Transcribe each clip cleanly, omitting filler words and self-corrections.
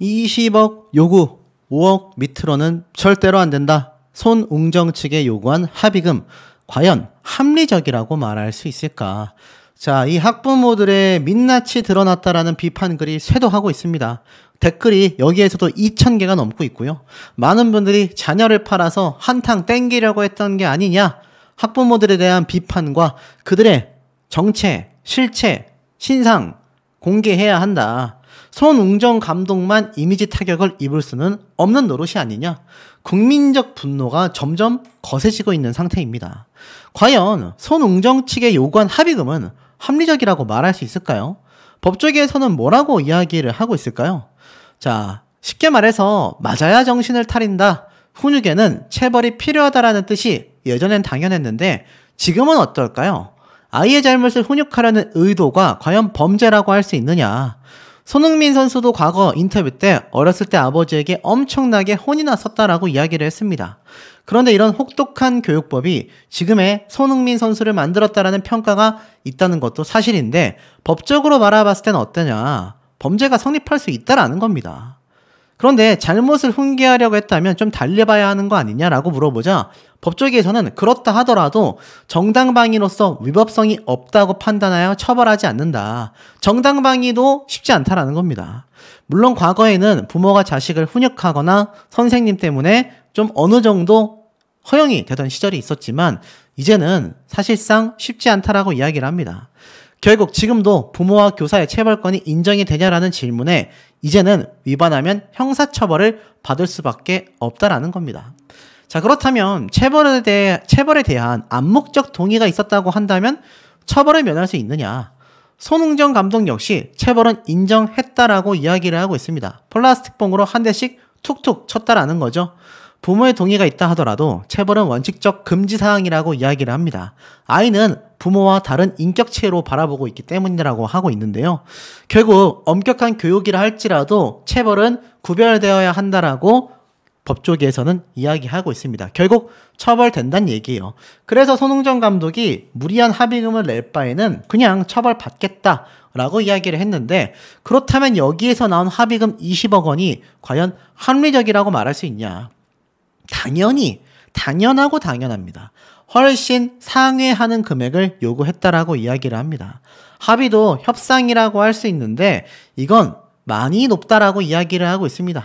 20억 요구, 5억 밑으로는 절대로 안 된다. 손웅정 측에 요구한 합의금 과연 합리적이라고 말할 수 있을까? 자, 이 학부모들의 민낯이 드러났다라는 비판글이 쇄도하고 있습니다. 댓글이 여기에서도 2,000개가 넘고 있고요. 많은 분들이 자녀를 팔아서 한탕 땡기려고 했던 게 아니냐, 학부모들에 대한 비판과 그들의 정체, 실체, 신상 공개해야 한다. 손웅정 감독만 이미지 타격을 입을 수는 없는 노릇이 아니냐. 국민적 분노가 점점 거세지고 있는 상태입니다. 과연 손웅정 측에 요구한 합의금은 합리적이라고 말할 수 있을까요? 법조계에서는 뭐라고 이야기를 하고 있을까요? 자, 쉽게 말해서 맞아야 정신을 차린다. 훈육에는 체벌이 필요하다라는 뜻이 예전엔 당연했는데 지금은 어떨까요? 아이의 잘못을 훈육하려는 의도가 과연 범죄라고 할 수 있느냐. 손흥민 선수도 과거 인터뷰 때 어렸을 때 아버지에게 엄청나게 혼이 났었다라고 이야기를 했습니다. 그런데 이런 혹독한 교육법이 지금의 손흥민 선수를 만들었다라는 평가가 있다는 것도 사실인데 법적으로 바라봤을 때는 어떠냐. 범죄가 성립할 수 있다라는 겁니다. 그런데 잘못을 훈계하려고 했다면 좀 달려봐야 하는 거 아니냐라고 물어보자 법조계에서는 그렇다 하더라도 정당방위로서 위법성이 없다고 판단하여 처벌하지 않는다. 정당방위도 쉽지 않다라는 겁니다. 물론 과거에는 부모가 자식을 훈육하거나 선생님 때문에 좀 어느 정도 허용이 되던 시절이 있었지만 이제는 사실상 쉽지 않다라고 이야기를 합니다. 결국 지금도 부모와 교사의 체벌권이 인정이 되냐라는 질문에 이제는 위반하면 형사처벌을 받을 수밖에 없다라는 겁니다. 자, 그렇다면 체벌에 대한 암묵적 동의가 있었다고 한다면 처벌을 면할 수 있느냐? 손웅정 감독 역시 체벌은 인정했다라고 이야기를 하고 있습니다. 플라스틱봉으로 한 대씩 툭툭 쳤다라는 거죠. 부모의 동의가 있다 하더라도 체벌은 원칙적 금지사항이라고 이야기를 합니다. 아이는 부모와 다른 인격체로 바라보고 있기 때문이라고 하고 있는데요. 결국 엄격한 교육이라 할지라도 체벌은 구별되어야 한다라고 법조계에서는 이야기하고 있습니다. 결국 처벌된다는 얘기예요. 그래서 손웅정 감독이 무리한 합의금을 낼 바에는 그냥 처벌받겠다라고 이야기를 했는데 그렇다면 여기에서 나온 합의금 20억 원이 과연 합리적이라고 말할 수 있냐? 당연하고 당연합니다. 훨씬 상회하는 금액을 요구했다라고 이야기를 합니다. 합의도 협상이라고 할 수 있는데 이건 많이 높다라고 이야기를 하고 있습니다.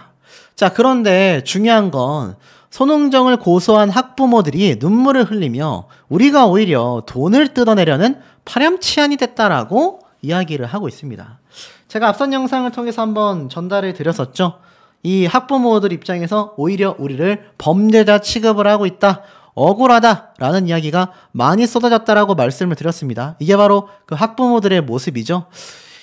자, 그런데 중요한 건 손웅정을 고소한 학부모들이 눈물을 흘리며 우리가 오히려 돈을 뜯어내려는 파렴치한이 됐다라고 이야기를 하고 있습니다. 제가 앞선 영상을 통해서 한번 전달을 드렸었죠. 이 학부모들 입장에서 오히려 우리를 범죄자 취급을 하고 있다, 억울하다라는 이야기가 많이 쏟아졌다라고 말씀을 드렸습니다. 이게 바로 그 학부모들의 모습이죠.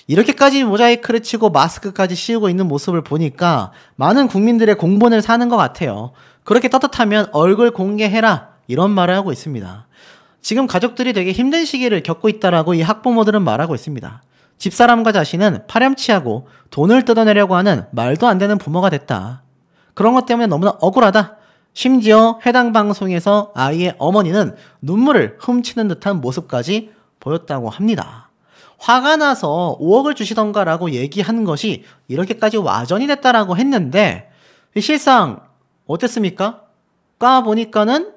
이렇게까지 모자이크를 치고 마스크까지 씌우고 있는 모습을 보니까 많은 국민들의 공분을 사는 것 같아요. 그렇게 떳떳하면 얼굴 공개해라, 이런 말을 하고 있습니다. 지금 가족들이 되게 힘든 시기를 겪고 있다라고 이 학부모들은 말하고 있습니다. 집사람과 자신은 파렴치하고 돈을 뜯어내려고 하는 말도 안 되는 부모가 됐다. 그런 것 때문에 너무나 억울하다. 심지어 해당 방송에서 아이의 어머니는 눈물을 훔치는 듯한 모습까지 보였다고 합니다. 화가 나서 5억을 주시던가라고 얘기하는 것이 이렇게까지 와전이 됐다라고 했는데 실상 어땠습니까? 까보니까는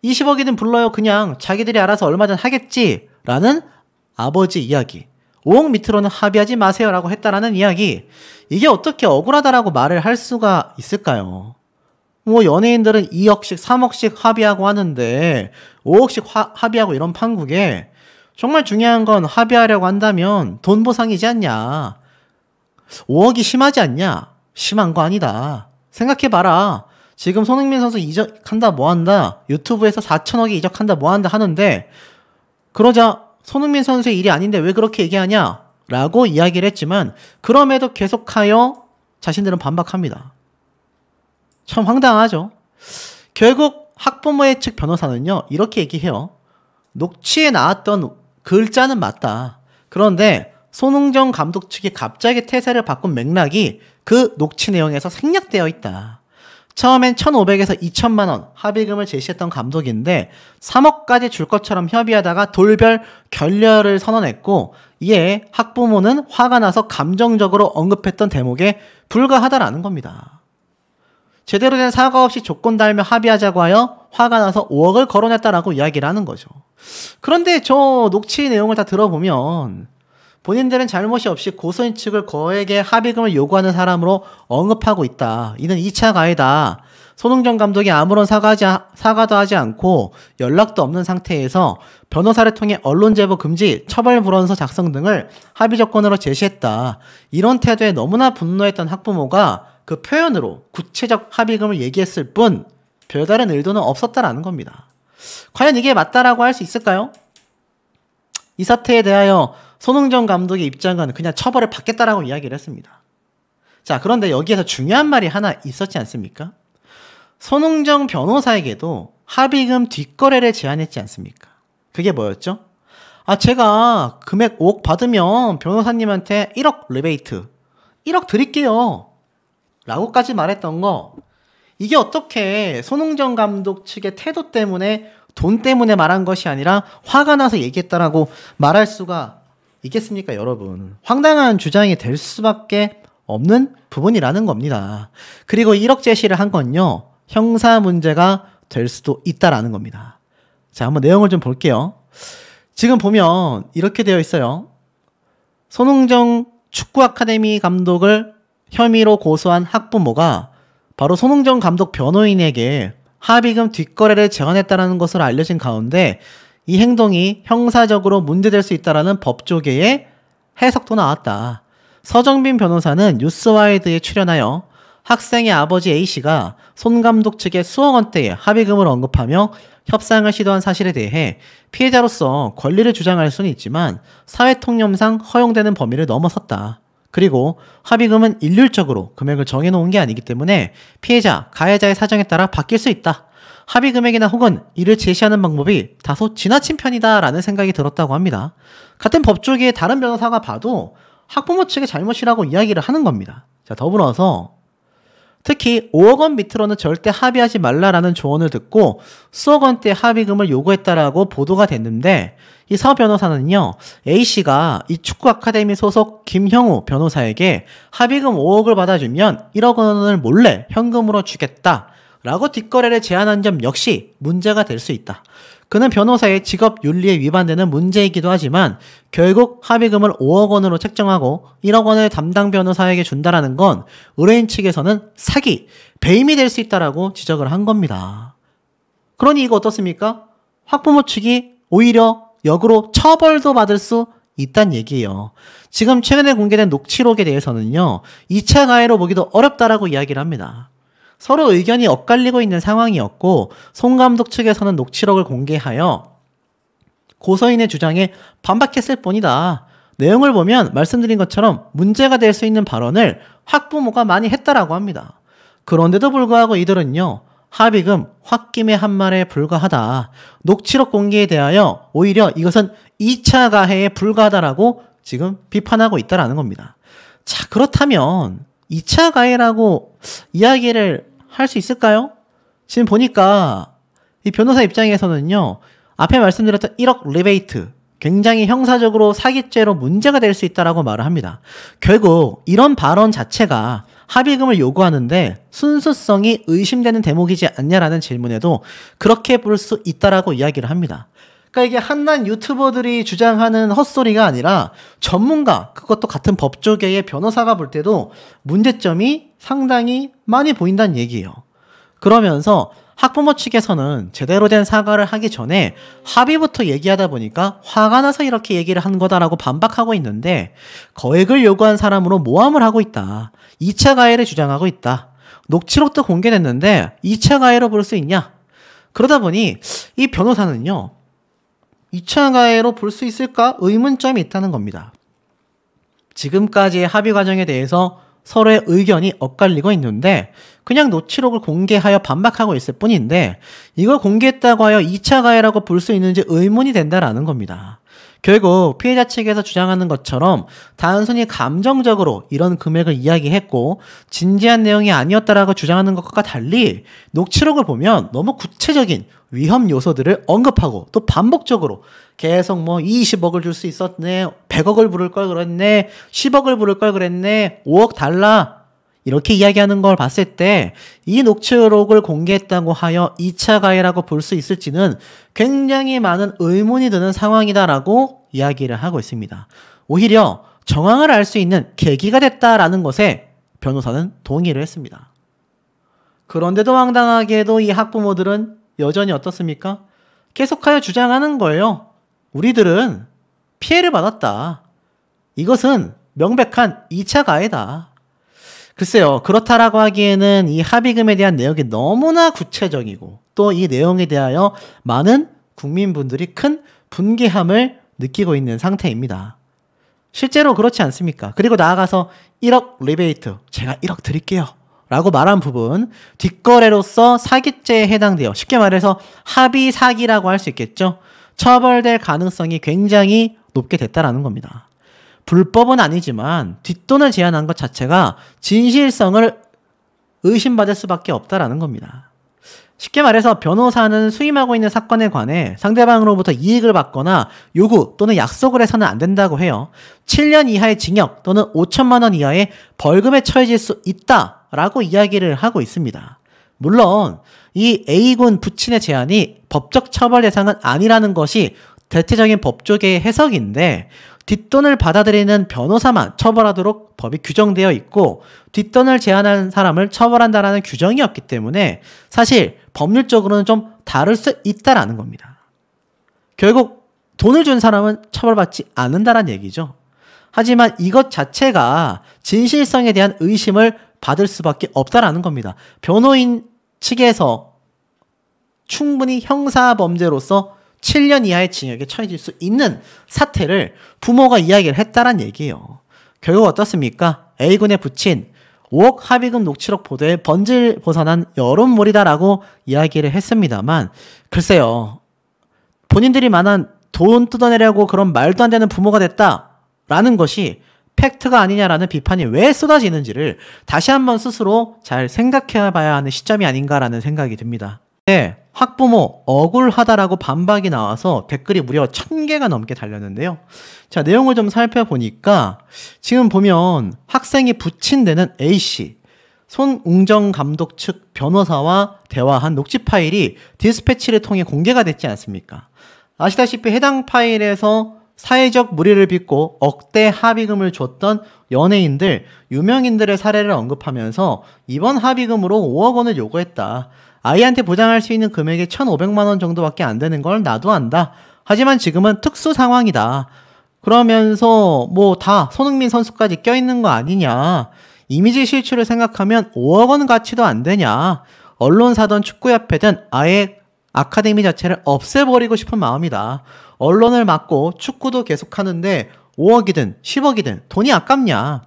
20억이든 불러요. 그냥 자기들이 알아서 얼마든 하겠지라는 아버지 이야기. 5억 밑으로는 합의하지 마세요라고 했다라는 이야기. 이게 어떻게 억울하다라고 말을 할 수가 있을까요? 뭐 연예인들은 2억씩 3억씩 합의하고 하는데 5억씩 합의하고 이런 판국에 정말 중요한 건 합의하려고 한다면 돈 보상이지 않냐. 5억이 심하지 않냐. 심한 거 아니다. 생각해봐라. 지금 손흥민 선수 이적한다 뭐한다, 유튜브에서 4천억에 이적한다 뭐한다 하는데 그러자 손흥민 선수의 일이 아닌데 왜 그렇게 얘기하냐 라고 이야기를 했지만 그럼에도 계속하여 자신들은 반박합니다. 참 황당하죠. 결국 학부모의 측 변호사는요 이렇게 얘기해요. 녹취에 나왔던 글자는 맞다. 그런데 손흥정 감독 측이 갑자기 태세를 바꾼 맥락이 그 녹취 내용에서 생략되어 있다. 처음엔 1,500에서 2,000만 원 합의금을 제시했던 감독인데 3억까지 줄 것처럼 협의하다가 돌별 결렬을 선언했고 이에 학부모는 화가 나서 감정적으로 언급했던 대목에 불과하다라는 겁니다. 제대로 된 사과 없이 조건 달며 합의하자고 하여 화가 나서 5억을 거론했다라고 이야기를 하는 거죠. 그런데 저 녹취 내용을 다 들어보면 본인들은 잘못이 없이 고소인 측을 거액의 합의금을 요구하는 사람으로 언급하고 있다. 이는 2차 가해다. 손흥정 감독이 아무런 사과도 하지 않고 연락도 없는 상태에서 변호사를 통해 언론 제보 금지, 처벌 불원서 작성 등을 합의 조건으로 제시했다. 이런 태도에 너무나 분노했던 학부모가 그 표현으로 구체적 합의금을 얘기했을 뿐 별다른 의도는 없었다라는 겁니다. 과연 이게 맞다라고 할 수 있을까요? 이 사태에 대하여 손흥정 감독의 입장은 그냥 처벌을 받겠다라고 이야기를 했습니다. 자, 그런데 여기에서 중요한 말이 하나 있었지 않습니까? 손흥정 변호사에게도 합의금 뒷거래를 제안했지 않습니까? 그게 뭐였죠? 제가 금액 5억 받으면 변호사님한테 1억 리베이트, 1억 드릴게요. 라고까지 말했던 거, 이게 어떻게 손흥정 감독 측의 태도 때문에, 돈 때문에 말한 것이 아니라 화가 나서 얘기했다라고 말할 수가 있겠습니까, 여러분? 황당한 주장이 될 수밖에 없는 부분이라는 겁니다. 그리고 1억 제시를 한 건요, 형사 문제가 될 수도 있다라는 겁니다. 자, 한번 내용을 좀 볼게요. 지금 보면 이렇게 되어 있어요. 손흥정 축구 아카데미 감독을 혐의로 고소한 학부모가 바로 손흥정 감독 변호인에게 합의금 뒷거래를 제안했다는 것으로 알려진 가운데 이 행동이 형사적으로 문제될 수 있다는 법조계의 해석도 나왔다. 서정빈 변호사는 뉴스와이드에 출연하여 학생의 아버지 A씨가 손 감독 측의 수억 원대의 합의금을 언급하며 협상을 시도한 사실에 대해 피해자로서 권리를 주장할 수는 있지만 사회통념상 허용되는 범위를 넘어섰다. 그리고 합의금은 일률적으로 금액을 정해놓은 게 아니기 때문에 피해자, 가해자의 사정에 따라 바뀔 수 있다. 합의 금액이나 혹은 이를 제시하는 방법이 다소 지나친 편이다 라는 생각이 들었다고 합니다. 같은 법조계의 다른 변호사가 봐도 학부모 측의 잘못이라고 이야기를 하는 겁니다. 자, 더불어서 특히 5억 원 밑으로는 절대 합의하지 말라라는 조언을 듣고 수억 원대 합의금을 요구했다라고 보도가 됐는데 이 서 변호사는요, A씨가 이 축구 아카데미 소속 김형우 변호사에게 합의금 5억을 받아주면 1억 원을 몰래 현금으로 주겠다라고 뒷거래를 제안한 점 역시 문제가 될 수 있다. 그는 변호사의 직업 윤리에 위반되는 문제이기도 하지만 결국 합의금을 5억 원으로 책정하고 1억 원을 담당 변호사에게 준다라는 건 의뢰인 측에서는 사기, 배임이 될 수 있다라고 지적을 한 겁니다. 그러니 이거 어떻습니까? 학부모 측이 오히려 역으로 처벌도 받을 수 있다는 얘기예요. 지금 최근에 공개된 녹취록에 대해서는요, 2차 가해로 보기도 어렵다라고 이야기를 합니다. 서로 의견이 엇갈리고 있는 상황이었고 손 감독 측에서는 녹취록을 공개하여 고소인의 주장에 반박했을 뿐이다. 내용을 보면 말씀드린 것처럼 문제가 될 수 있는 발언을 학부모가 많이 했다라고 합니다. 그런데도 불구하고 이들은요, 합의금 홧김에 한 말에 불과하다. 녹취록 공개에 대하여 오히려 이것은 2차 가해에 불과하다라고 지금 비판하고 있다라는 겁니다. 자, 그렇다면 2차 가해라고 이야기를 할 수 있을까요? 지금 보니까 이 변호사 입장에서는요, 앞에 말씀드렸던 1억 리베이트, 굉장히 형사적으로 사기죄로 문제가 될 수 있다라고 말을 합니다. 결국 이런 발언 자체가 합의금을 요구하는데 순수성이 의심되는 대목이지 않냐라는 질문에도 그렇게 볼 수 있다라고 이야기를 합니다. 그러니까 이게 한낱 유튜버들이 주장하는 헛소리가 아니라 전문가, 그것도 같은 법조계의 변호사가 볼 때도 문제점이 상당히 많이 보인다는 얘기예요. 그러면서 학부모 측에서는 제대로 된 사과를 하기 전에 합의부터 얘기하다 보니까 화가 나서 이렇게 얘기를 한 거다라고 반박하고 있는데 거액을 요구한 사람으로 모함을 하고 있다. 2차 가해를 주장하고 있다. 녹취록도 공개됐는데 2차 가해로 볼 수 있냐? 그러다 보니 이 변호사는요, 2차 가해로 볼 수 있을까? 의문점이 있다는 겁니다. 지금까지의 합의 과정에 대해서 서로의 의견이 엇갈리고 있는데 그냥 녹취록을 공개하여 반박하고 있을 뿐인데 이걸 공개했다고 하여 2차 가해라고 볼 수 있는지 의문이 된다라는 겁니다. 결국 피해자 측에서 주장하는 것처럼 단순히 감정적으로 이런 금액을 이야기했고 진지한 내용이 아니었다라고 주장하는 것과 달리 녹취록을 보면 너무 구체적인 위험 요소들을 언급하고 또 반복적으로 계속 뭐 20억을 줄 수 있었네, 100억을 부를 걸 그랬네, 10억을 부를 걸 그랬네, 5억 달라 이렇게 이야기하는 걸 봤을 때 이 녹취록을 공개했다고 하여 2차 가해라고 볼 수 있을지는 굉장히 많은 의문이 드는 상황이다라고 이야기를 하고 있습니다. 오히려 정황을 알 수 있는 계기가 됐다라는 것에 변호사는 동의를 했습니다. 그런데도 황당하게도 이 학부모들은 여전히 어떻습니까? 계속하여 주장하는 거예요. 우리들은 피해를 받았다. 이것은 명백한 2차 가해다. 글쎄요, 그렇다라고 하기에는 이 합의금에 대한 내용이 너무나 구체적이고 또 이 내용에 대하여 많은 국민분들이 큰 분개함을 느끼고 있는 상태입니다. 실제로 그렇지 않습니까? 그리고 나아가서 1억 리베이트, 제가 1억 드릴게요 라고 말한 부분, 뒷거래로서 사기죄에 해당되어 쉽게 말해서 합의 사기라고 할 수 있겠죠. 처벌될 가능성이 굉장히 높게 됐다라는 겁니다. 불법은 아니지만 뒷돈을 제한한 것 자체가 진실성을 의심받을 수밖에 없다라는 겁니다. 쉽게 말해서 변호사는 수임하고 있는 사건에 관해 상대방으로부터 이익을 받거나 요구 또는 약속을 해서는 안 된다고 해요. 7년 이하의 징역 또는 5천만 원 이하의 벌금에 처해질 수 있다라고 이야기를 하고 있습니다. 물론 이 A군 부친의 제한이 법적 처벌 대상은 아니라는 것이 대체적인 법조계의 해석인데 뒷돈을 받아들이는 변호사만 처벌하도록 법이 규정되어 있고 뒷돈을 제한한 사람을 처벌한다라는 규정이 없기 때문에 사실 법률적으로는 좀 다를 수 있다라는 겁니다. 결국 돈을 준 사람은 처벌받지 않는다는 얘기죠. 하지만 이것 자체가 진실성에 대한 의심을 받을 수밖에 없다라는 겁니다. 변호인 측에서 충분히 형사범죄로서 7년 이하의 징역에 처해질 수 있는 사태를 부모가 이야기를 했다란 얘기예요. 결국 어떻습니까? A군의 부친 5억 합의금 녹취록 보도에 번질벗어난 여론몰이다라고 이야기를 했습니다만 글쎄요. 본인들이 말한 돈 뜯어내려고 그런 말도 안 되는 부모가 됐다라는 것이 팩트가 아니냐라는 비판이 왜 쏟아지는지를 다시 한번 스스로 잘 생각해 봐야 하는 시점이 아닌가라는 생각이 듭니다. 네, 학부모 억울하다라고 반박이 나와서 댓글이 무려 1000개가 넘게 달렸는데요. 자, 내용을 좀 살펴보니까 지금 보면 학생이 부친되는 A씨, 손웅정 감독 측 변호사와 대화한 녹취 파일이 디스패치를 통해 공개가 됐지 않습니까? 아시다시피 해당 파일에서 사회적 물의를 빚고 억대 합의금을 줬던 연예인들, 유명인들의 사례를 언급하면서 이번 합의금으로 5억 원을 요구했다. 아이한테 보장할 수 있는 금액이 1,500만 원 정도밖에 안 되는 걸 나도 안다. 하지만 지금은 특수 상황이다. 그러면서 뭐 다 손흥민 선수까지 껴있는 거 아니냐. 이미지 실추를 생각하면 5억 원 가치도 안 되냐. 언론사든 축구협회든 아예 아카데미 자체를 없애버리고 싶은 마음이다. 언론을 막고 축구도 계속하는데 5억이든 10억이든 돈이 아깝냐.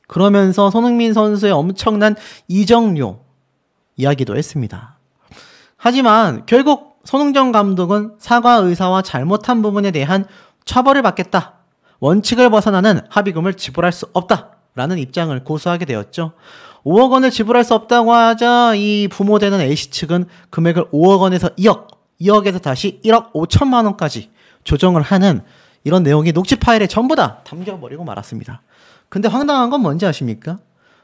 그러면서 손흥민 선수의 엄청난 이적료 이야기도 했습니다. 하지만 결국 손흥정 감독은 사과 의사와 잘못한 부분에 대한 처벌을 받겠다. 원칙을 벗어나는 합의금을 지불할 수 없다라는 입장을 고수하게 되었죠. 5억 원을 지불할 수 없다고 하자 이 부모되는 A씨 측은 금액을 5억 원에서 2억, 2억에서 다시 1억 5천만 원까지 조정을 하는 이런 내용이 녹취 파일에 전부 다 담겨버리고 말았습니다. 근데 황당한 건 뭔지 아십니까?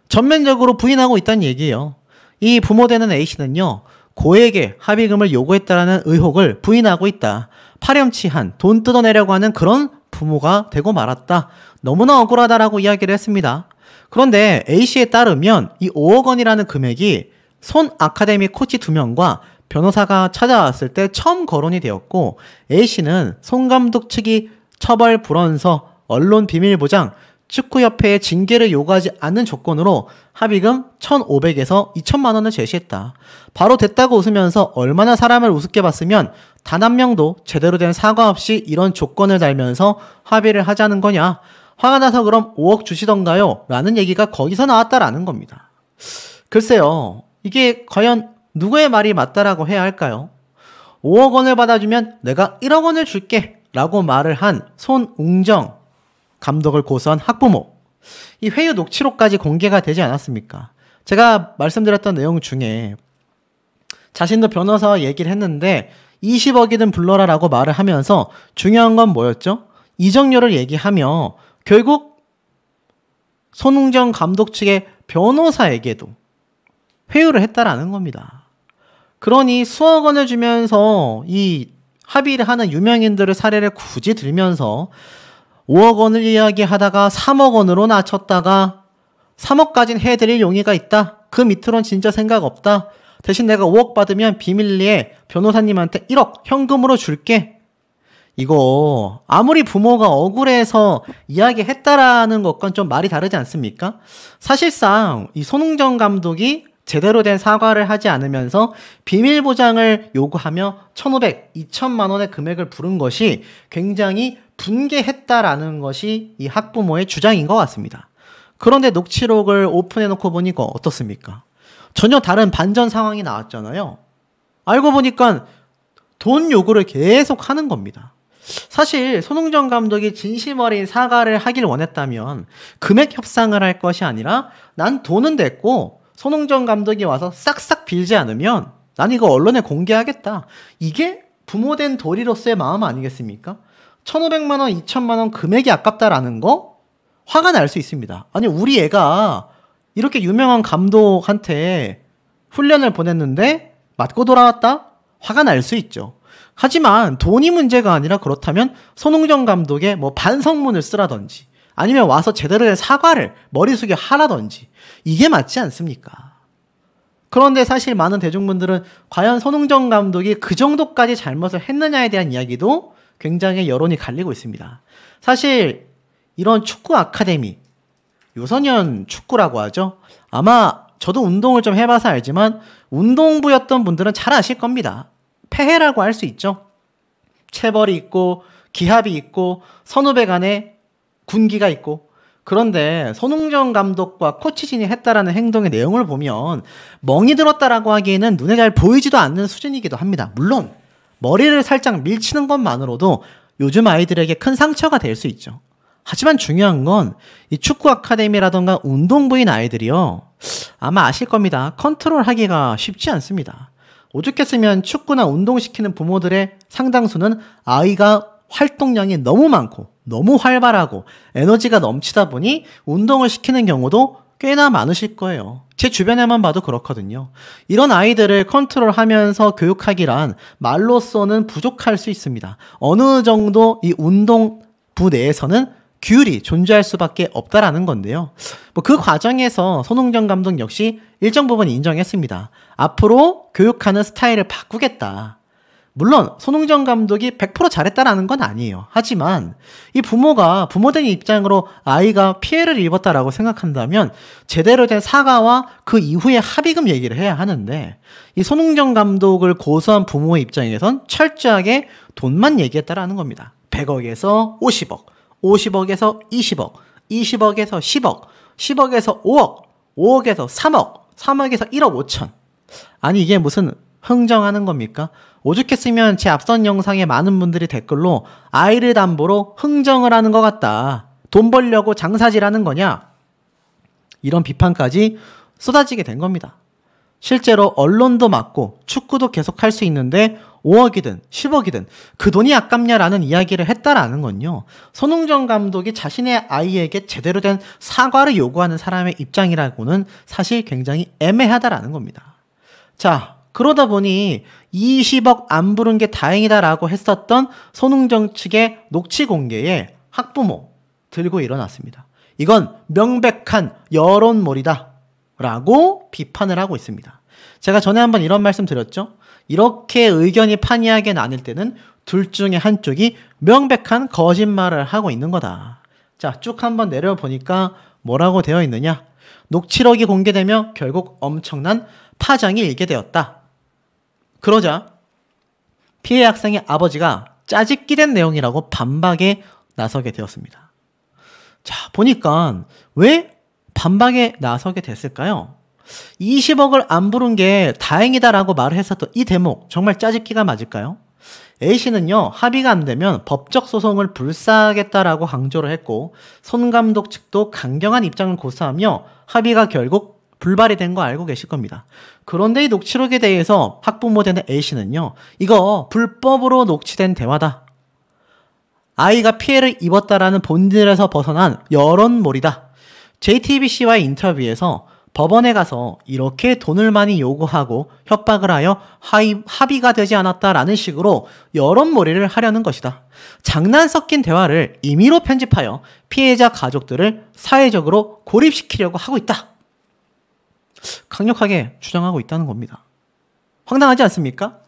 전면적으로 부인하고 있다는 얘기예요. 이 부모되는 A씨는요, 고액의 합의금을 요구했다라는 의혹을 부인하고 있다. 파렴치한 돈 뜯어내려고 하는 그런 부모가 되고 말았다. 너무나 억울하다라고 이야기를 했습니다. 그런데 A씨에 따르면 이 5억 원이라는 금액이 손 아카데미 코치 2명과 변호사가 찾아왔을 때 처음 거론이 되었고 A씨는 손 감독 측이 처벌 불원서, 언론 비밀 보장, 축구협회의 징계를 요구하지 않는 조건으로 합의금 1,500에서 2천만 원을 제시했다. 바로 됐다고 웃으면서 얼마나 사람을 우습게 봤으면 단 한 명도 제대로 된 사과 없이 이런 조건을 달면서 합의를 하자는 거냐. 화가 나서 그럼 5억 주시던가요? 라는 얘기가 거기서 나왔다라는 겁니다. 글쎄요. 이게 과연 누구의 말이 맞다라고 해야 할까요? 5억 원을 받아주면 내가 1억 원을 줄게 라고 말을 한 손웅정 감독을 고소한 학부모. 이 회유 녹취록까지 공개가 되지 않았습니까? 제가 말씀드렸던 내용 중에 자신도 변호사와 얘기를 했는데 20억이든 불러라 라고 말을 하면서 중요한 건 뭐였죠? 이적료를 얘기하며 결국 손웅정 감독 측의 변호사에게도 회유를 했다라는 겁니다. 그러니 수억 원을 주면서 이 합의를 하는 유명인들의 사례를 굳이 들면서 5억 원을 이야기하다가 3억 원으로 낮췄다가 3억까지는 해드릴 용의가 있다. 그 밑으로는 진짜 생각 없다. 대신 내가 5억 받으면 비밀리에 변호사님한테 1억 현금으로 줄게. 이거 아무리 부모가 억울해서 이야기했다라는 것과는 좀 말이 다르지 않습니까? 사실상 이 손흥정 감독이 제대로 된 사과를 하지 않으면서 비밀 보장을 요구하며 1,500, 2천만 원의 금액을 부른 것이 굉장히 분개했다라는 것이 이 학부모의 주장인 것 같습니다. 그런데 녹취록을 오픈해놓고 보니까 어떻습니까? 전혀 다른 반전 상황이 나왔잖아요. 알고 보니까 돈 요구를 계속 하는 겁니다. 사실 손흥정 감독이 진심 어린 사과를 하길 원했다면 금액 협상을 할 것이 아니라 난 돈은 됐고 손흥정 감독이 와서 싹싹 빌지 않으면 난 이거 언론에 공개하겠다. 이게 부모된 도리로서의 마음 아니겠습니까? 1,500만 원, 2천만 원 금액이 아깝다라는 거 화가 날 수 있습니다. 아니 우리 애가 이렇게 유명한 감독한테 훈련을 보냈는데 맞고 돌아왔다? 화가 날 수 있죠. 하지만 돈이 문제가 아니라 그렇다면 손흥정 감독의 뭐 반성문을 쓰라든지 아니면 와서 제대로 된 사과를 머리 숙여 하라든지 이게 맞지 않습니까? 그런데 사실 많은 대중분들은 과연 손흥정 감독이 그 정도까지 잘못을 했느냐에 대한 이야기도 굉장히 여론이 갈리고 있습니다. 사실 이런 축구 아카데미, 유소년 축구라고 하죠. 아마 저도 운동을 좀 해봐서 알지만 운동부였던 분들은 잘 아실 겁니다. 폐해라고 할 수 있죠. 체벌이 있고 기합이 있고 선후배 간에 군기가 있고 그런데 손흥정 감독과 코치진이 했다라는 행동의 내용을 보면 멍이 들었다라고 하기에는 눈에 잘 보이지도 않는 수준이기도 합니다. 물론 머리를 살짝 밀치는 것만으로도 요즘 아이들에게 큰 상처가 될 수 있죠. 하지만 중요한 건 이 축구 아카데미라던가 운동부인 아이들이요. 아마 아실 겁니다. 컨트롤하기가 쉽지 않습니다. 오죽했으면 축구나 운동시키는 부모들의 상당수는 아이가 활동량이 너무 많고 너무 활발하고 에너지가 넘치다 보니 운동을 시키는 경우도 꽤나 많으실 거예요. 제 주변에만 봐도 그렇거든요. 이런 아이들을 컨트롤하면서 교육하기란 말로서는 부족할 수 있습니다. 어느 정도 이 운동부 내에서는 규율이 존재할 수밖에 없다라는 건데요. 그 과정에서 손흥정 감독 역시 일정 부분 인정했습니다. 앞으로 교육하는 스타일을 바꾸겠다. 물론 손흥정 감독이 100% 잘했다라는 건 아니에요. 하지만 이 부모가 부모된 입장으로 아이가 피해를 입었다라고 생각한다면 제대로 된 사과와 그 이후에 합의금 얘기를 해야 하는데 이 손흥정 감독을 고소한 부모의 입장에선 철저하게 돈만 얘기했다라는 겁니다. 100억에서 50억, 50억에서 20억, 20억에서 10억, 10억에서 5억, 5억에서 3억, 3억에서 1억 5천. 아니 이게 무슨 흥정하는 겁니까? 오죽했으면 제 앞선 영상에 많은 분들이 댓글로 아이를 담보로 흥정을 하는 것 같다. 돈 벌려고 장사질하는 거냐? 이런 비판까지 쏟아지게 된 겁니다. 실제로 언론도 맞고 축구도 계속 할 수 있는데 5억이든 10억이든 그 돈이 아깝냐라는 이야기를 했다라는 건요. 손흥정 감독이 자신의 아이에게 제대로 된 사과를 요구하는 사람의 입장이라고는 사실 굉장히 애매하다라는 겁니다. 자, 그러다 보니 20억 안 부른 게 다행이다라고 했었던 손흥정 측의 녹취 공개에 학부모 들고 일어났습니다. 이건 명백한 여론몰이다 라고 비판을 하고 있습니다. 제가 전에 한번 이런 말씀 드렸죠. 이렇게 의견이 판이하게 나뉠 때는 둘 중에 한쪽이 명백한 거짓말을 하고 있는 거다. 자, 쭉 한번 내려보니까 뭐라고 되어 있느냐. 녹취록이 공개되며 결국 엄청난 파장이 일게 되었다. 그러자 피해 학생의 아버지가 짜깁기 된 내용이라고 반박에 나서게 되었습니다. 자, 보니까 왜 반박에 나서게 됐을까요? 20억을 안 부른 게 다행이다라고 말을 했었던 이 대목 정말 짜깁기가 맞을까요? A씨는요, 합의가 안 되면 법적 소송을 불사하겠다라고 강조를 했고, 손 감독 측도 강경한 입장을 고수하며 합의가 결국 불발이 된 거 알고 계실 겁니다. 그런데 이 녹취록에 대해서 학부모 되는 A씨는요, 이거 불법으로 녹취된 대화다. 아이가 피해를 입었다라는 본질에서 벗어난 여론몰이다. JTBC와의 인터뷰에서 법원에 가서 이렇게 돈을 많이 요구하고 협박을 하여 합의가 되지 않았다라는 식으로 여론몰이를 하려는 것이다. 장난 섞인 대화를 임의로 편집하여 피해자 가족들을 사회적으로 고립시키려고 하고 있다. 강력하게 주장하고 있다는 겁니다. 황당하지 않습니까?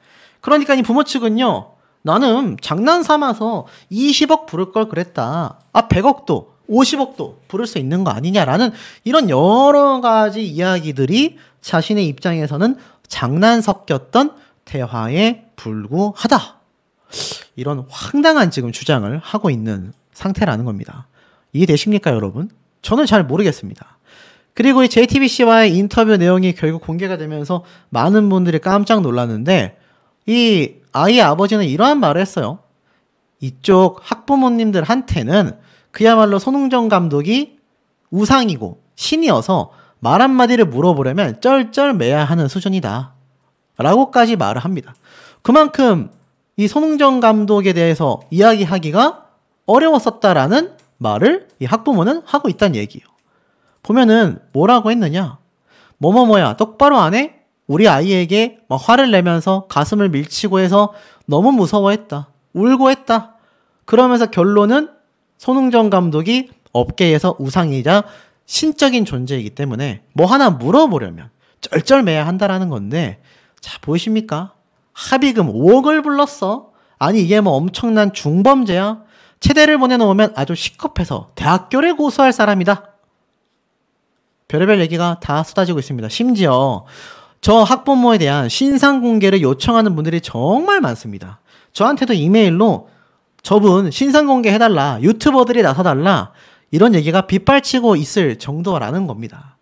그러니까 이 부모 측은요, 나는 장난 삼아서 20억 부를 걸 그랬다. 100억도 50억도 부를 수 있는 거 아니냐라는 이런 여러 가지 이야기들이 자신의 입장에서는 장난 섞였던 대화에 불구하다. 이런 황당한 지금 주장을 하고 있는 상태라는 겁니다. 이해되십니까, 여러분? 저는 잘 모르겠습니다. 그리고 이 JTBC와의 인터뷰 내용이 결국 공개가 되면서 많은 분들이 깜짝 놀랐는데, 이 아이의 아버지는 이러한 말을 했어요. 이쪽 학부모님들한테는 그야말로 손흥정 감독이 우상이고 신이어서 말 한마디를 물어보려면 쩔쩔매야 하는 수준이다. 라고까지 말을 합니다. 그만큼 이 손흥정 감독에 대해서 이야기하기가 어려웠었다라는 말을 이 학부모는 하고 있다는 얘기예요. 보면은 뭐라고 했느냐? 뭐뭐뭐야 똑바로 안 해? 우리 아이에게 막 화를 내면서 가슴을 밀치고 해서 너무 무서워했다. 울고 했다. 그러면서 결론은 손흥정 감독이 업계에서 우상이자 신적인 존재이기 때문에 뭐 하나 물어보려면 쩔쩔매야 한다라는 건데, 자, 보이십니까? 합의금 5억을 불렀어. 아니 이게 뭐 엄청난 중범죄야? 체대를 보내놓으면 아주 시급해서 대학교를 고소할 사람이다. 별의별 얘기가 다 쏟아지고 있습니다. 심지어 저 학부모에 대한 신상 공개를 요청하는 분들이 정말 많습니다. 저한테도 이메일로 저분 신상 공개해달라, 유튜버들이 나서달라, 이런 얘기가 빗발치고 있을 정도라는 겁니다.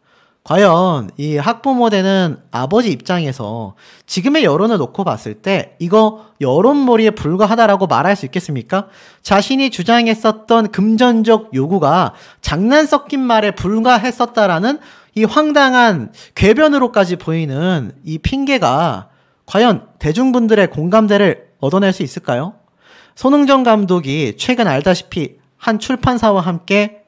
과연 이 학부모 되는 아버지 입장에서 지금의 여론을 놓고 봤을 때 이거 여론몰이에 불과하다라고 말할 수 있겠습니까? 자신이 주장했었던 금전적 요구가 장난 섞인 말에 불과했었다라는 이 황당한 궤변으로까지 보이는 이 핑계가 과연 대중분들의 공감대를 얻어낼 수 있을까요? 손흥정 감독이 최근 알다시피 한 출판사와 함께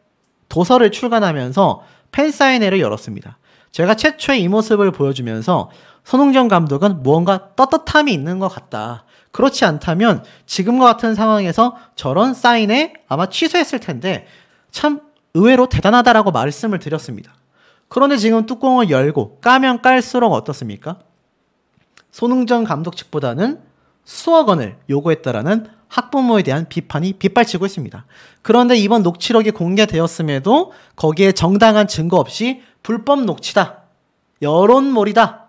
도서를 출간하면서 팬사인회를 열었습니다. 제가 최초의 이 모습을 보여주면서 손흥정 감독은 무언가 떳떳함이 있는 것 같다. 그렇지 않다면 지금과 같은 상황에서 저런 사인회 아마 취소했을 텐데 참 의외로 대단하다라고 말씀을 드렸습니다. 그런데 지금 뚜껑을 열고 까면 깔수록 어떻습니까? 손흥정 감독 측보다는 수억 원을 요구했다라는 학부모에 대한 비판이 빗발치고 있습니다. 그런데 이번 녹취록이 공개되었음에도 거기에 정당한 증거 없이 불법 녹취다, 여론몰이다,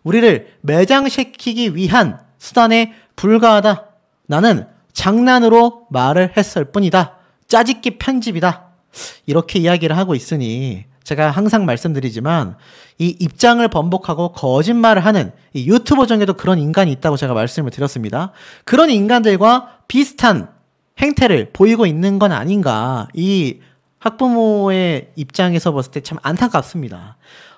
우리를 매장시키기 위한 수단에 불과하다, 나는 장난으로 말을 했을 뿐이다, 짜집기 편집이다, 이렇게 이야기를 하고 있으니 제가 항상 말씀드리지만 이 입장을 번복하고 거짓말을 하는 이 유튜버 중에도 그런 인간이 있다고 제가 말씀을 드렸습니다. 그런 인간들과 비슷한 행태를 보이고 있는 건 아닌가, 이 학부모의 입장에서 봤을 때 참 안타깝습니다.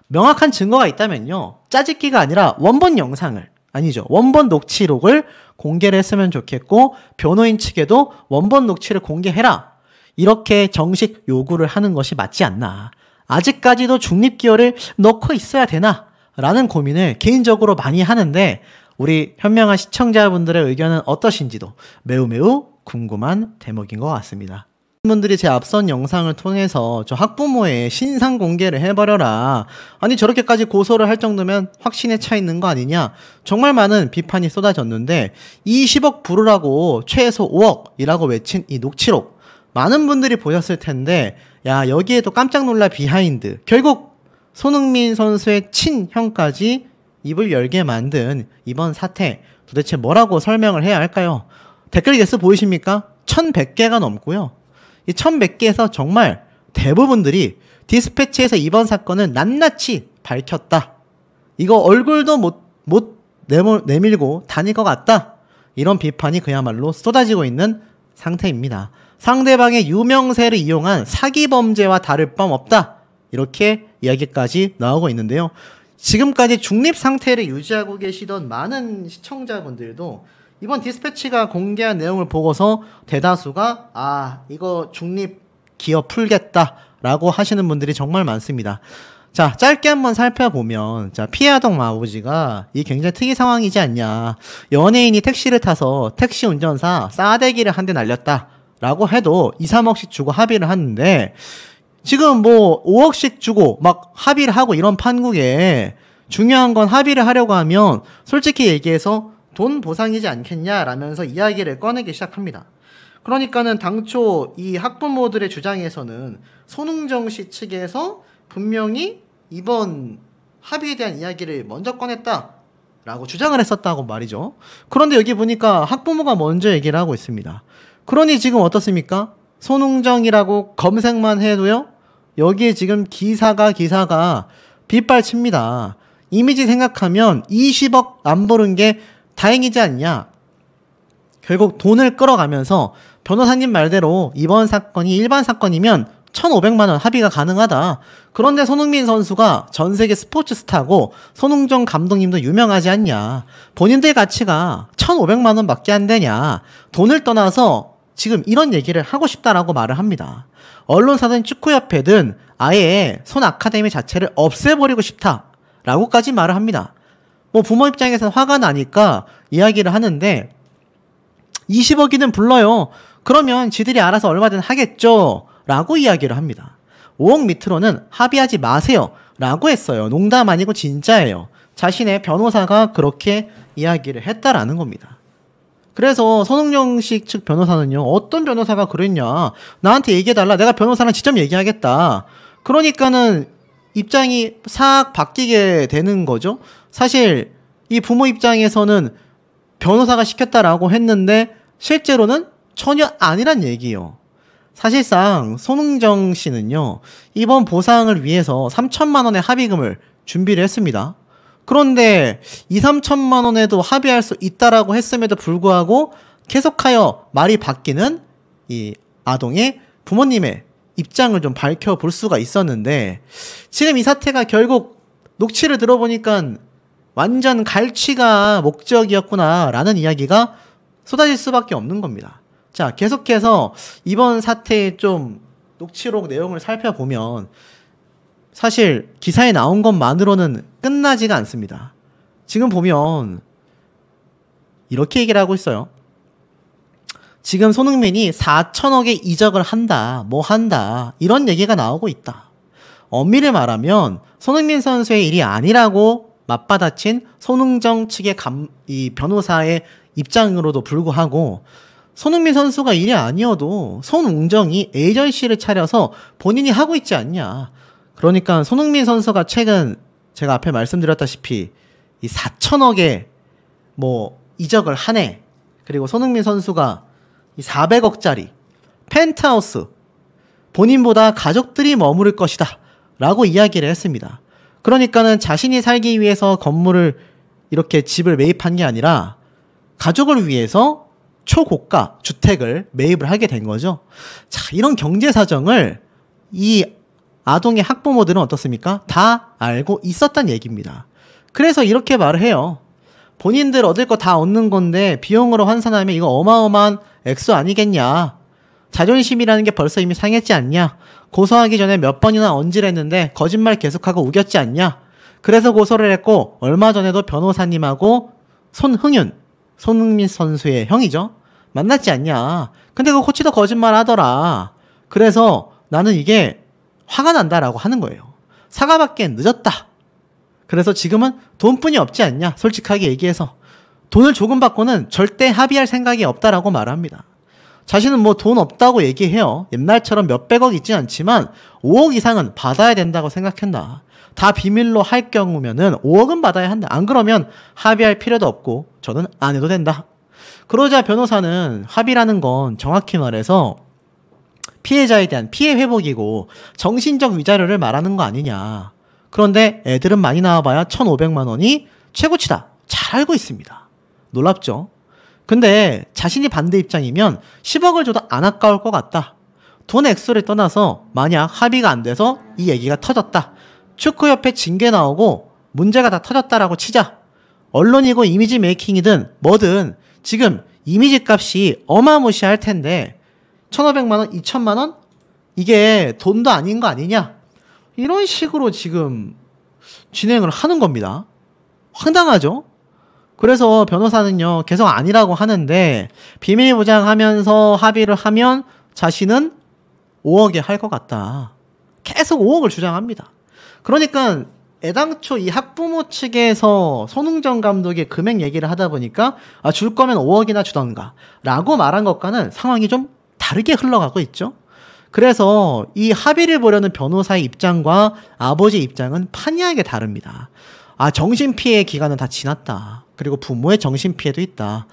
명확한 증거가 있다면요, 짜집기가 아니라 원본 영상을, 아니죠, 원본 녹취록을 공개를 했으면 좋겠고 변호인 측에도 원본 녹취를 공개해라, 이렇게 정식 요구를 하는 것이 맞지 않나. 아직까지도 중립기여를 넣고 있어야 되나? 라는 고민을 개인적으로 많이 하는데 우리 현명한 시청자분들의 의견은 어떠신지도 매우 궁금한 대목인 것 같습니다. 분들이 제 앞선 영상을 통해서 저 학부모의 신상 공개를 해버려라, 아니 저렇게까지 고소를 할 정도면 확신에 차 있는 거 아니냐, 정말 많은 비판이 쏟아졌는데 20억 부르라고 최소 5억이라고 외친 이 녹취록 많은 분들이 보셨을 텐데, 야, 여기에도 깜짝 놀라 비하인드, 결국 손흥민 선수의 친형까지 입을 열게 만든 이번 사태, 도대체 뭐라고 설명을 해야 할까요? 댓글 개수 보이십니까? 1100개가 넘고요. 이 1100개에서 정말 대부분들이 디스패치에서 이번 사건은 낱낱이 밝혔다, 이거 얼굴도 못 내밀고 다닐 것 같다, 이런 비판이 그야말로 쏟아지고 있는 상태입니다. 상대방의 유명세를 이용한 사기 범죄와 다를 바 없다. 이렇게 이야기까지 나오고 있는데요. 지금까지 중립 상태를 유지하고 계시던 많은 시청자분들도 이번 디스패치가 공개한 내용을 보고서 대다수가 이거 중립 기어 풀겠다라고 하시는 분들이 정말 많습니다. 자, 짧게 한번 살펴보면, 자, 피해아동 아버지가 이 굉장히 특이 상황이지 않냐. 연예인이 택시를 타서 택시 운전사 싸대기를 한 대 날렸다라고 해도 2, 3억씩 주고 합의를 하는데, 지금 뭐 5억씩 주고 막 합의를 하고 이런 판국에 중요한 건 합의를 하려고 하면 솔직히 얘기해서 돈 보상이지 않겠냐라면서 이야기를 꺼내기 시작합니다. 그러니까는 당초 이 학부모들의 주장에서는 손흥정 씨 측에서 분명히 이번 합의에 대한 이야기를 먼저 꺼냈다라고 주장을 했었다고 말이죠. 그런데 여기 보니까 학부모가 먼저 얘기를 하고 있습니다. 그러니 지금 어떻습니까? 손흥정이라고 검색만 해도요, 여기에 지금 기사가 빗발칩니다. 이미지 생각하면 20억 안 버는 게 다행이지 않냐. 결국 돈을 끌어가면서 변호사님 말대로 이번 사건이 일반 사건이면 1,500만 원 합의가 가능하다. 그런데 손흥민 선수가 전 세계 스포츠 스타고 손흥정 감독님도 유명하지 않냐. 본인들 가치가 1,500만 원밖에 안 되냐. 돈을 떠나서 지금 이런 얘기를 하고 싶다라고 말을 합니다. 언론사든 축구협회든 아예 손 아카데미 자체를 없애버리고 싶다라고까지 말을 합니다. 뭐 부모 입장에서는 화가 나니까 이야기를 하는데 20억이든 불러요. 그러면 지들이 알아서 얼마든 하겠죠. 라고 이야기를 합니다. 5억 밑으로는 합의하지 마세요. 라고 했어요. 농담 아니고 진짜예요. 자신의 변호사가 그렇게 이야기를 했다라는 겁니다. 그래서 손흥정 씨 측 변호사는요, 어떤 변호사가 그랬냐, 나한테 얘기해달라, 내가 변호사랑 직접 얘기하겠다. 그러니까는 입장이 싹 바뀌게 되는 거죠. 사실 이 부모 입장에서는 변호사가 시켰다라고 했는데 실제로는 전혀 아니란 얘기예요. 사실상 손흥정 씨는요, 이번 보상을 위해서 3천만 원의 합의금을 준비를 했습니다. 그런데 2, 3천만 원에도 합의할 수 있다라고 했음에도 불구하고 계속하여 말이 바뀌는 이 아동의 부모님의 입장을 좀 밝혀볼 수가 있었는데, 지금 이 사태가 결국 녹취를 들어보니까 완전 갈취가 목적이었구나라는 이야기가 쏟아질 수밖에 없는 겁니다. 자, 계속해서 이번 사태의 좀 녹취록 내용을 살펴보면 사실 기사에 나온 것만으로는 끝나지가 않습니다. 지금 보면 이렇게 얘기를 하고 있어요. 지금 손흥민이 4천억의 이적을 한다, 뭐 한다, 이런 얘기가 나오고 있다. 엄밀히 말하면 손흥민 선수의 일이 아니라고 맞받아친 손흥정 측의 이 변호사의 입장으로도 불구하고 손흥민 선수가 일이 아니어도 손웅정이 에이전시를 차려서 본인이 하고 있지 않냐. 그러니까 손흥민 선수가 최근 제가 앞에 말씀드렸다시피 이 4천억의 뭐 이적을 하네. 그리고 손흥민 선수가 이 400억짜리 펜트하우스, 본인보다 가족들이 머무를 것이다 라고 이야기를 했습니다. 그러니까는 자신이 살기 위해서 건물을 이렇게 집을 매입한 게 아니라 가족을 위해서 초고가 주택을 매입을 하게 된 거죠. 자, 이런 경제 사정을 이 아동의 학부모들은 어떻습니까? 다 알고 있었단 얘기입니다. 그래서 이렇게 말을 해요. 본인들 얻을 거 다 얻는 건데 비용으로 환산하면 이거 어마어마한 액수 아니겠냐. 자존심이라는 게 벌써 이미 상했지 않냐. 고소하기 전에 몇 번이나 언질했는데 거짓말 계속하고 우겼지 않냐. 그래서 고소를 했고 얼마 전에도 변호사님하고 손흥민 선수의 형이죠. 만났지 않냐. 근데 그 코치도 거짓말 하더라. 그래서 나는 이게 화가 난다라고 하는 거예요. 사과받기엔 늦었다. 그래서 지금은 돈뿐이 없지 않냐. 솔직하게 얘기해서 돈을 조금 받고는 절대 합의할 생각이 없다라고 말합니다. 자신은 뭐 돈 없다고 얘기해요. 옛날처럼 몇백억 있진 않지만 5억 이상은 받아야 된다고 생각한다. 다 비밀로 할 경우면은 5억은 받아야 한다. 안 그러면 합의할 필요도 없고 저는 안 해도 된다. 그러자 변호사는 합의라는 건 정확히 말해서 피해자에 대한 피해 회복이고 정신적 위자료를 말하는 거 아니냐. 그런데 애들은 많이 나와봐야 1,500만 원이 최고치다. 잘 알고 있습니다. 놀랍죠? 근데 자신이 반대 입장이면 10억을 줘도 안 아까울 것 같다. 돈 액수를 떠나서 만약 합의가 안 돼서 이 얘기가 터졌다. 축구협회 징계 나오고 문제가 다 터졌다라고 치자. 언론이고 이미지 메이킹이든 뭐든 지금 이미지 값이 어마무시할 텐데 1,500만 원, 2,000만 원? 이게 돈도 아닌 거 아니냐? 이런 식으로 지금 진행을 하는 겁니다. 황당하죠? 그래서 변호사는요, 계속 아니라고 하는데 비밀 보장하면서 합의를 하면 자신은 5억에 할 것 같다. 계속 5억을 주장합니다. 그러니까 애당초 이 학부모 측에서 손흥정 감독이 금액 얘기를 하다 보니까 줄 거면 5억이나 주던가 라고 말한 것과는 상황이 좀 다르게 흘러가고 있죠. 그래서 이 합의를 보려는 변호사의 입장과 아버지 입장은 판이하게 다릅니다. 정신피해 기간은 다 지났다. 그리고 부모의 정신피해도 있다.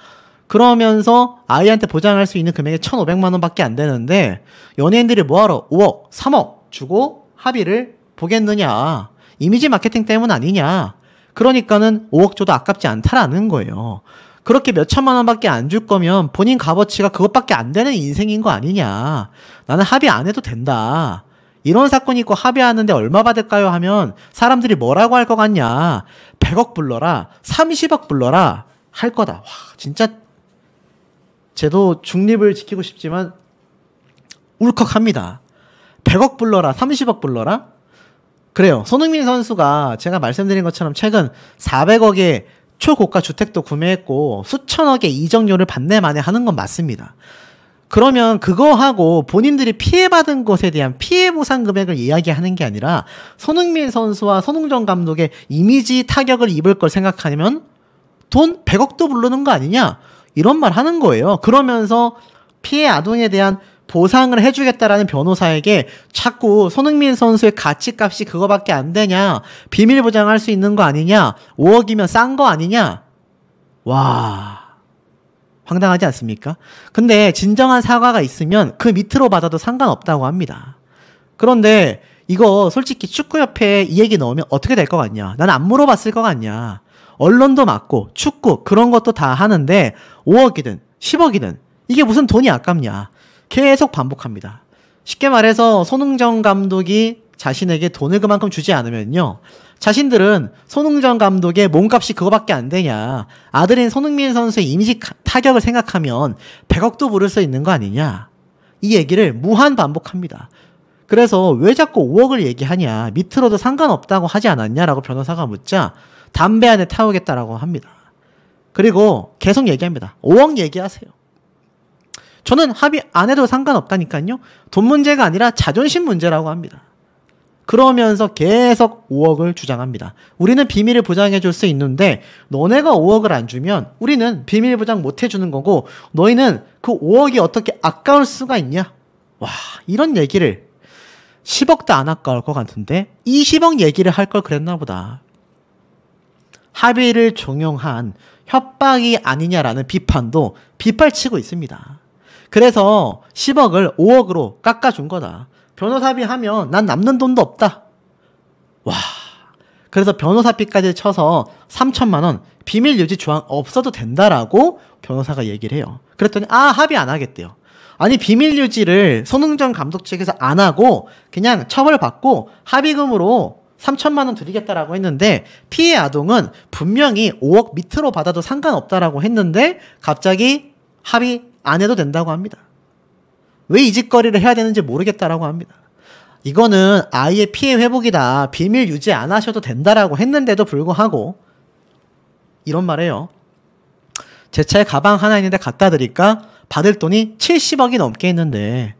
그러면서 아이한테 보장할 수 있는 금액이 1,500만 원밖에 안 되는데 연예인들이 뭐하러 5억, 3억 주고 합의를 보겠느냐. 이미지 마케팅 때문 아니냐. 그러니까는 5억 줘도 아깝지 않다라는 거예요. 그렇게 몇 천만 원밖에 안 줄 거면 본인 값어치가 그것밖에 안 되는 인생인 거 아니냐. 나는 합의 안 해도 된다. 이런 사건이 있고 합의하는데 얼마 받을까요? 하면 사람들이 뭐라고 할 것 같냐. 100억 불러라. 30억 불러라. 할 거다. 와, 진짜 쟤도 중립을 지키고 싶지만 울컥합니다. 100억 불러라. 30억 불러라. 그래요. 손흥민 선수가 제가 말씀드린 것처럼 최근 400억의 초고가 주택도 구매했고 수천억의 이적료를 반내 만에 하는 건 맞습니다. 그러면 그거 하고 본인들이 피해받은 것에 대한 피해 보상 금액을 이야기하는 게 아니라 손흥민 선수와 손흥정 감독의 이미지 타격을 입을 걸 생각하면 돈 100억도 부르는 거 아니냐? 이런 말 하는 거예요. 그러면서 피해 아동에 대한 보상을 해주겠다라는 변호사에게 자꾸 손흥민 선수의 가치값이 그거밖에 안 되냐? 비밀 보장할 수 있는 거 아니냐? 5억이면 싼 거 아니냐? 와, 황당하지 않습니까? 근데 진정한 사과가 있으면 그 밑으로 받아도 상관없다고 합니다. 그런데 이거 솔직히 축구협회에 이 얘기 넣으면 어떻게 될 것 같냐? 난 안 물어봤을 것 같냐? 언론도 맞고 축구 그런 것도 다 하는데 5억이든 10억이든 이게 무슨 돈이 아깝냐? 계속 반복합니다. 쉽게 말해서 손흥정 감독이 자신에게 돈을 그만큼 주지 않으면요. 자신들은 손흥정 감독의 몸값이 그거밖에 안 되냐. 아들인 손흥민 선수의 이미지 타격을 생각하면 100억도 부를 수 있는 거 아니냐. 이 얘기를 무한 반복합니다. 그래서 왜 자꾸 5억을 얘기하냐. 밑으로도 상관없다고 하지 않았냐라고 변호사가 묻자 담배 안에 태우겠다라고 합니다. 그리고 계속 얘기합니다. 5억 얘기하세요. 저는 합의 안 해도 상관없다니까요. 돈 문제가 아니라 자존심 문제라고 합니다. 그러면서 계속 5억을 주장합니다. 우리는 비밀을 보장해 줄 수 있는데 너네가 5억을 안 주면 우리는 비밀 보장 못 해주는 거고 너희는 그 5억이 어떻게 아까울 수가 있냐. 와, 이런 얘기를 10억도 안 아까울 것 같은데 20억 얘기를 할 걸 그랬나 보다. 합의를 종용한 협박이 아니냐라는 비판도 빗발치고 있습니다. 그래서 10억을 5억으로 깎아준 거다. 변호사비 하면 난 남는 돈도 없다. 와, 그래서 변호사비까지 쳐서 3천만 원 비밀 유지 조항 없어도 된다라고 변호사가 얘기를 해요. 그랬더니 합의 안 하겠대요. 아니 비밀 유지를 손흥정 감독 측에서 안 하고 그냥 처벌받고 합의금으로 3천만 원 드리겠다라고 했는데 피해 아동은 분명히 5억 밑으로 받아도 상관없다라고 했는데 갑자기 합의 안 해도 된다고 합니다. 왜 이 짓거리를 해야 되는지 모르겠다라고 합니다. 이거는 아이의 피해 회복이다. 비밀 유지 안 하셔도 된다라고 했는데도 불구하고 이런 말해요. 제 차에 가방 하나 있는데 갖다 드릴까? 받을 돈이 70억이 넘게 있는데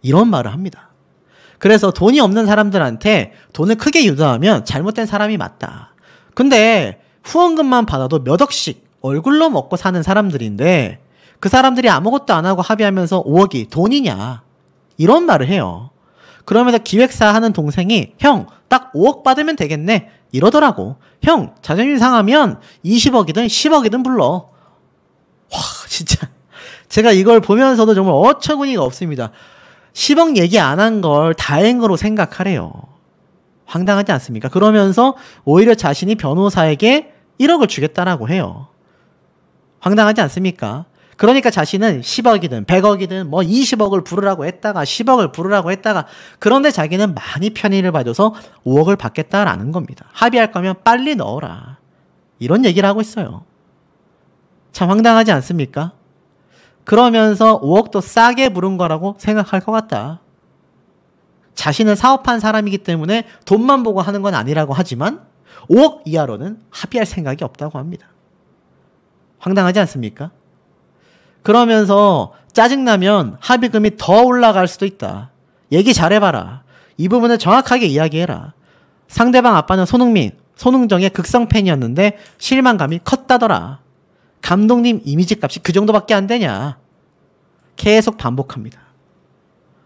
이런 말을 합니다. 그래서 돈이 없는 사람들한테 돈을 크게 유도하면 잘못된 사람이 맞다. 근데 후원금만 받아도 몇 억씩 얼굴로 먹고 사는 사람들인데 그 사람들이 아무것도 안 하고 합의하면서 5억이 돈이냐. 이런 말을 해요. 그러면서 기획사 하는 동생이 형, 딱 5억 받으면 되겠네. 이러더라고. 형, 자존심 상하면 20억이든 10억이든 불러. 와, 진짜. 제가 이걸 보면서도 정말 어처구니가 없습니다. 10억 얘기 안 한 걸 다행으로 생각하래요. 황당하지 않습니까? 그러면서 오히려 자신이 변호사에게 1억을 주겠다라고 해요. 황당하지 않습니까? 그러니까 자신은 10억이든 100억이든 뭐 20억을 부르라고 했다가 10억을 부르라고 했다가 그런데 자기는 많이 편의를 봐줘서 5억을 받겠다라는 겁니다. 합의할 거면 빨리 넣어라. 이런 얘기를 하고 있어요. 참 황당하지 않습니까? 그러면서 5억도 싸게 부른 거라고 생각할 것 같다. 자신은 사업한 사람이기 때문에 돈만 보고 하는 건 아니라고 하지만 5억 이하로는 합의할 생각이 없다고 합니다. 황당하지 않습니까? 그러면서 짜증나면 합의금이 더 올라갈 수도 있다. 얘기 잘해봐라. 이 부분을 정확하게 이야기해라. 상대방 아빠는 손흥정의 극성 팬이었는데 실망감이 컸다더라. 감독님 이미지 값이 그 정도밖에 안 되냐. 계속 반복합니다.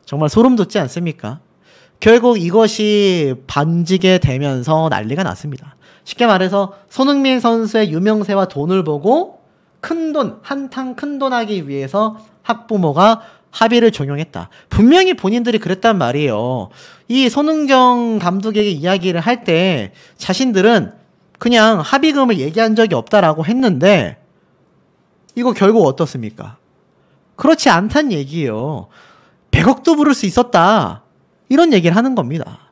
정말 소름 돋지 않습니까? 결국 이것이 번지게 되면서 난리가 났습니다. 쉽게 말해서 손흥민 선수의 유명세와 돈을 보고 큰돈, 한탕 큰돈 하기 위해서 학부모가 합의를 종용했다. 분명히 본인들이 그랬단 말이에요. 이 손흥정 감독에게 이야기를 할 때 자신들은 그냥 합의금을 얘기한 적이 없다라고 했는데 이거 결국 어떻습니까? 그렇지 않다는 얘기예요. 100억도 부를 수 있었다. 이런 얘기를 하는 겁니다.